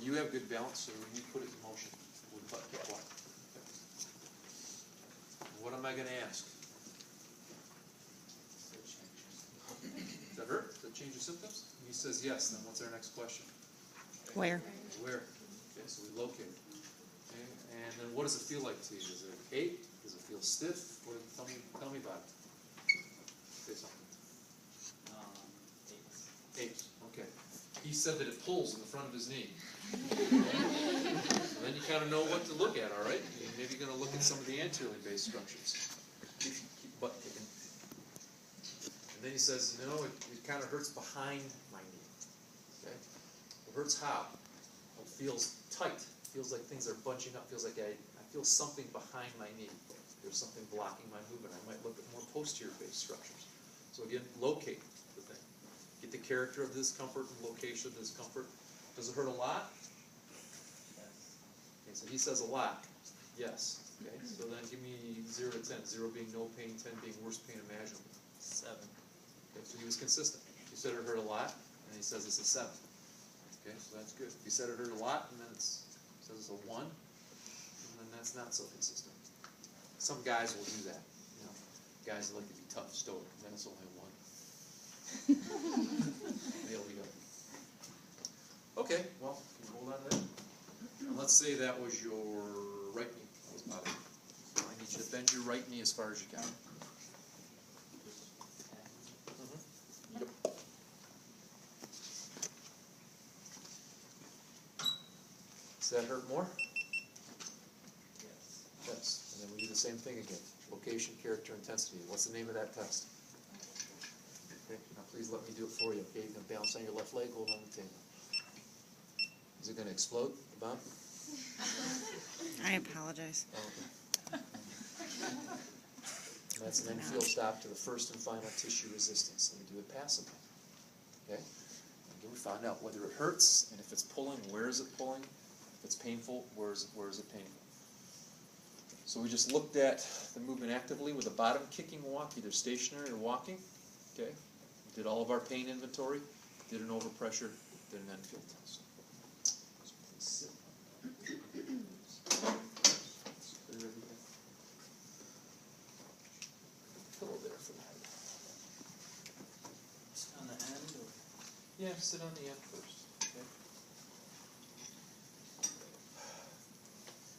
you have good balance, so you put it in motion with the butt kick block. What am I going to ask? Does that hurt? Does that change your symptoms? He says yes. Then what's our next question? Where? Where? Okay, so we locate. Okay, and then what does it feel like to you? Does it ache? Does it feel stiff? Tell me about it. Say something. Aches. Okay. He said that it pulls in the front of his knee. So then you kind of know what to look at, all right? You're maybe going to look at some of the anteriorly based structures. Keep butt kicking. And then he says, you know, it kind of hurts behind my knee. Okay? It hurts how? It feels tight. It feels like things are bunching up. It feels like I feel something behind my knee. There's something blocking my movement. I might look at more posterior based structures. So again, locate the thing. Get the character of discomfort and location of discomfort. Does it hurt a lot? Yes. Okay, so he says a lot. Yes. Okay, so then give me 0 to 10. 0 being no pain, 10 being worst pain imaginable. 7. Okay, so he was consistent. He said it hurt a lot, and he says it's a 7. Okay, so that's good. He said it hurt a lot, and then says it's a 1, and then that's not so consistent. Some guys will do that. You know, guys that like to be tough, stoic, and then it's only a 1. There we go. Okay, well, can you hold on to that? And let's say that was your right knee. That was bothering you. So I need you to bend your right knee as far as you can. Yep. Does that hurt more? Yes. Yes. And then we do the same thing again. Location, character, intensity. What's the name of that test? Okay. Now please let me do it for you. Okay, you're going to balance on your left leg, hold on the table. Is it going to explode, the bomb? I apologize. Oh, okay. And that's an end-field stop to the first and final tissue resistance. And we do it passively. Okay? Again, we found out whether it hurts, and if it's pulling, where is it pulling? If it's painful, where is it painful? So we just looked at the movement actively with a bottom kicking walk, either stationary or walking. Okay? We did all of our pain inventory, did an overpressure, did an end-field test. So please sit. Clear everything. Pillow there for the head. Just on the end, or? Yeah, sit on the end first. Okay.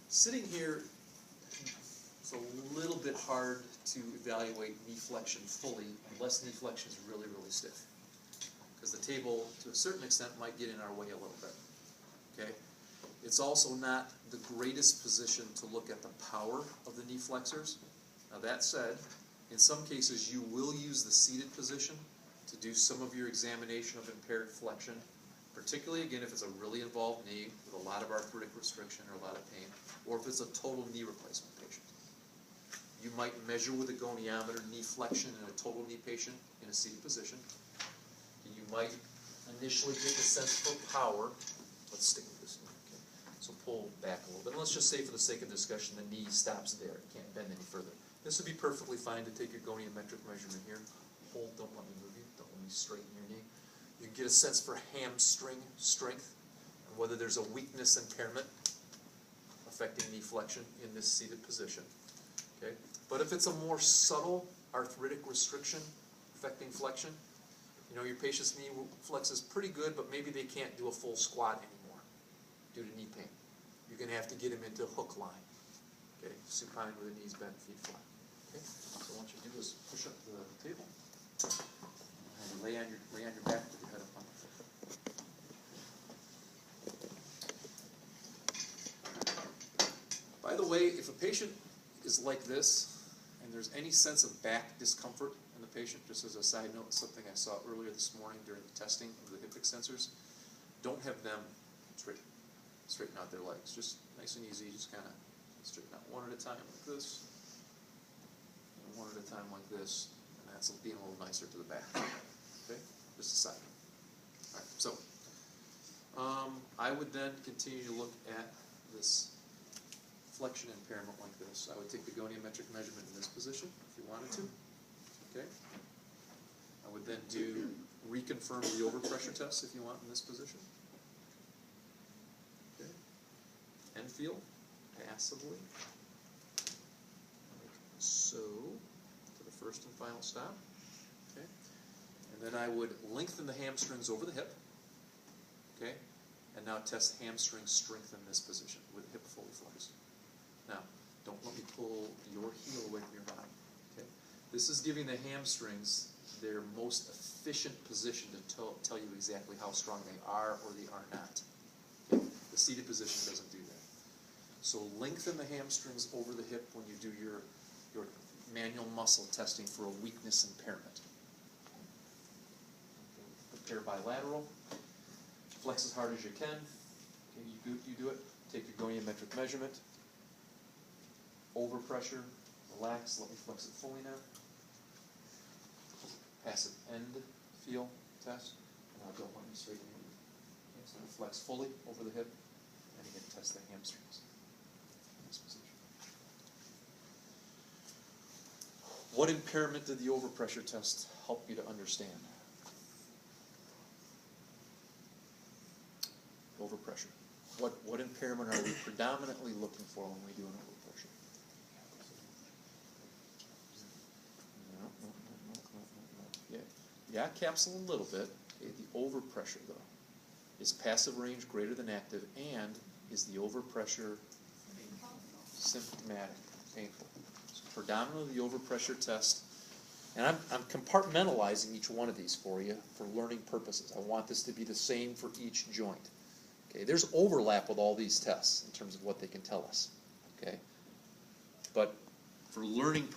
Sitting here, it's a little bit hard to evaluate knee flexion fully unless knee flexion is really, really stiff. Because the table, to a certain extent, might get in our way a little bit. Okay? It's also not the greatest position to look at the power of the knee flexors. Now that said, in some cases you will use the seated position to do some of your examination of impaired flexion, particularly again if it's a really involved knee with a lot of arthritic restriction or a lot of pain, or if it's a total knee replacement patient. You might measure with a goniometer knee flexion in a total knee patient in a seated position. You might initially get a sense for power. Let's stick with this knee. Okay. So pull back a little bit. And let's just say for the sake of discussion the knee stops there. It can't bend any further. This would be perfectly fine to take your goniometric measurement here. Hold, don't let me move you. Don't let me straighten your knee. You can get a sense for hamstring strength and whether there's a weakness impairment affecting knee flexion in this seated position. Okay? But if it's a more subtle arthritic restriction affecting flexion, you know, your patient's knee flexes pretty good, but maybe they can't do a full squat anymore due to knee pain. You're going to have to get him into hook line. Okay? Supine with the knees bent, feet flat. Okay? So what you do is push up the table. And lay on your back with your head up on the floor. By the way, if a patient is like this, and there's any sense of back discomfort in the patient, just as a side note, something I saw earlier this morning during the testing of the hip extensors, don't have them straighten out their legs. Just nice and easy, just kind of straighten out one at a time like this, and one at a time like this, and that's being a little nicer to the back. Okay? Just a side note. All right, so I would then continue to look at this flexion impairment like this. I would take the goniometric measurement in this position if you wanted to. Okay. I would then reconfirm the overpressure test if you want in this position. hand feel, passively, like so, to the first and final stop, okay? And then I would lengthen the hamstrings over the hip, okay? And now test hamstring strength in this position with hip fully flexed. Now, don't let me pull your heel away from your body, okay? This is giving the hamstrings their most efficient position to tell you exactly how strong they are or they are not. Okay? The seated position doesn't do that. So lengthen the hamstrings over the hip when you do your manual muscle testing for a weakness impairment. Prepare bilateral. Flex as hard as you can. Okay, you do it. Take your goniometric measurement. Overpressure. Relax. Let me flex it fully now. Passive end feel test. Now don't let me straighten it. Okay, so we flex fully over the hip, and again test the hamstrings in this position. What impairment did the overpressure test help you to understand? Overpressure. What impairment are we predominantly looking for when we do an overpressure? No. Yeah, capsule a little bit. Okay, the overpressure, though, is passive range greater than active, and is the overpressure symptomatic, painful? So predominantly the overpressure test, and I'm compartmentalizing each one of these for you for learning purposes. I want this to be the same for each joint. Okay, there's overlap with all these tests in terms of what they can tell us. Okay, but for learning purposes,